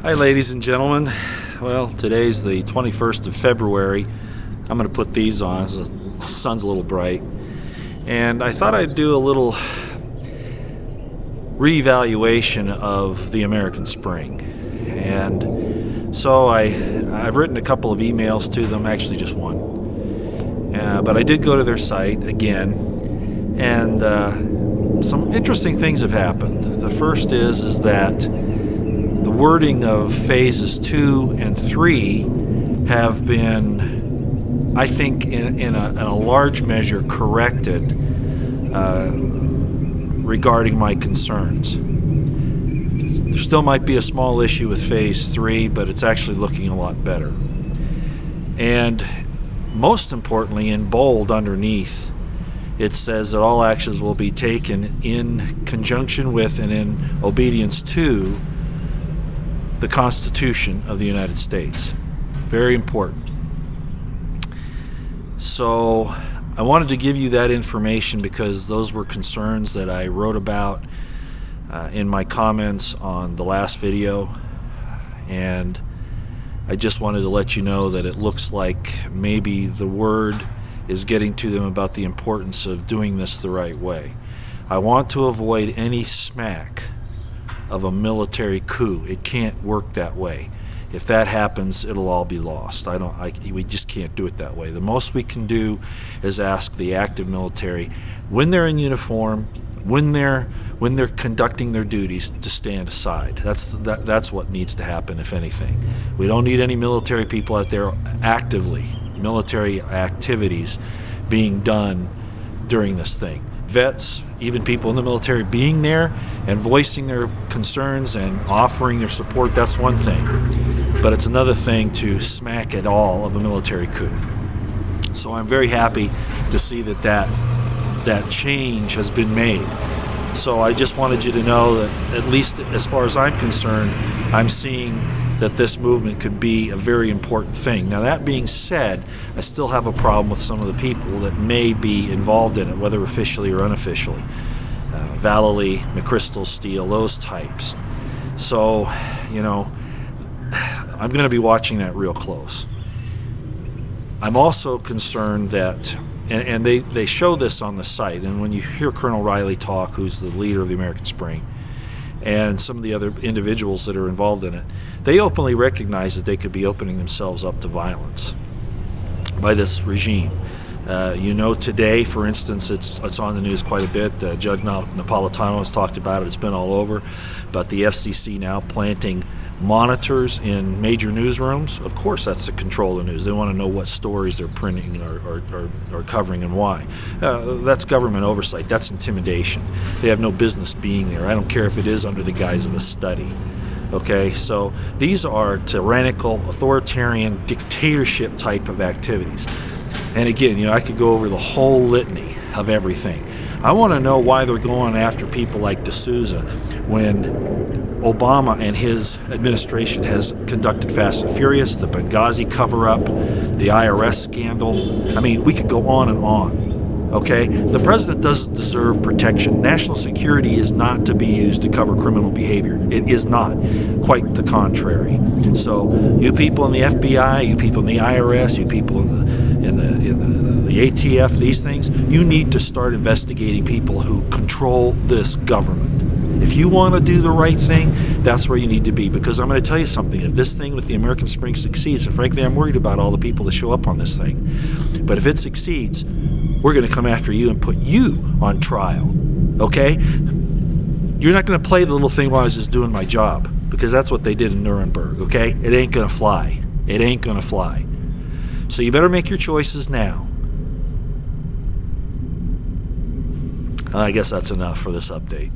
Hi ladies and gentlemen. Well, today's the 21st of February. I'm going to put these on as the sun's a little bright. And I thought I'd do a little reevaluation of the American Spring. And so I've written a couple of emails to them, actually just one. But I did go to their site again, and some interesting things have happened. The first is that the wording of phases 2 and 3 have been, I think, in a large measure corrected regarding my concerns. There still might be a small issue with phase 3, but it's actually looking a lot better. And most importantly, in bold underneath, it says that all actions will be taken in conjunction with and in obedience to the Constitution of the United States. Very important. So I wanted to give you that information because those were concerns that I wrote about in my comments on the last video, and I just wanted to let you know that it looks like maybe the word is getting to them about the importance of doing this the right way. I want to avoid any smack of a military coup. It can't work that way. If that happens, it'll all be lost. We just can't do it that way. The most we can do is ask the active military, when they're in uniform, when they're conducting their duties, to stand aside. That's what needs to happen, if anything. We don't need any military people out there actively, military activities being done during this thing. Vets, even people in the military being there and voicing their concerns and offering their support, that's one thing. But it's another thing to smack at all of a military coup. So I'm very happy to see that change has been made. So I just wanted you to know that, at least as far as I'm concerned, I'm seeing that this movement could be a very important thing. Now, that being said, I still have a problem with some of the people that may be involved in it, whether officially or unofficially. Vallely, McChrystal, Steele, those types. So, I'm going to be watching that real close. I'm also concerned that, and they show this on the site, and when you hear Colonel Riley talk, who's the leader of the American Spring, and some of the other individuals that are involved in it, they openly recognize that they could be opening themselves up to violence by this regime. Today, for instance, it's on the news quite a bit. Judge Napolitano has talked about it. It's been all over. But the FCC now planting monitors in major newsrooms. Of course, that's to control the news. They want to know what stories they're printing or covering and why. That's government oversight. That's intimidation. They have no business being there. I don't care if it is under the guise of a study. Okay, so these are tyrannical, authoritarian, dictatorship type of activities. And again, I could go over the whole litany of everything. I want to know why they're going after people like D'Souza when Obama and his administration has conducted Fast and Furious, the Benghazi cover-up, the IRS scandal. I mean, we could go on and on. Okay? The president doesn't deserve protection. National security is not to be used to cover criminal behavior. It is not. Quite the contrary. So, you people in the FBI, you people in the IRS, you people in the ATF, these things, you need to start investigating people who control this government. If you want to do the right thing, that's where you need to be. Because I'm going to tell you something. If this thing with the American Spring succeeds, and frankly I'm worried about all the people that show up on this thing, but if it succeeds, we're going to come after you and put you on trial. Okay? You're not going to play the little thing while I was just doing my job, because that's what they did in Nuremberg. Okay? It ain't going to fly. It ain't going to fly. So you better make your choices now. I guess that's enough for this update.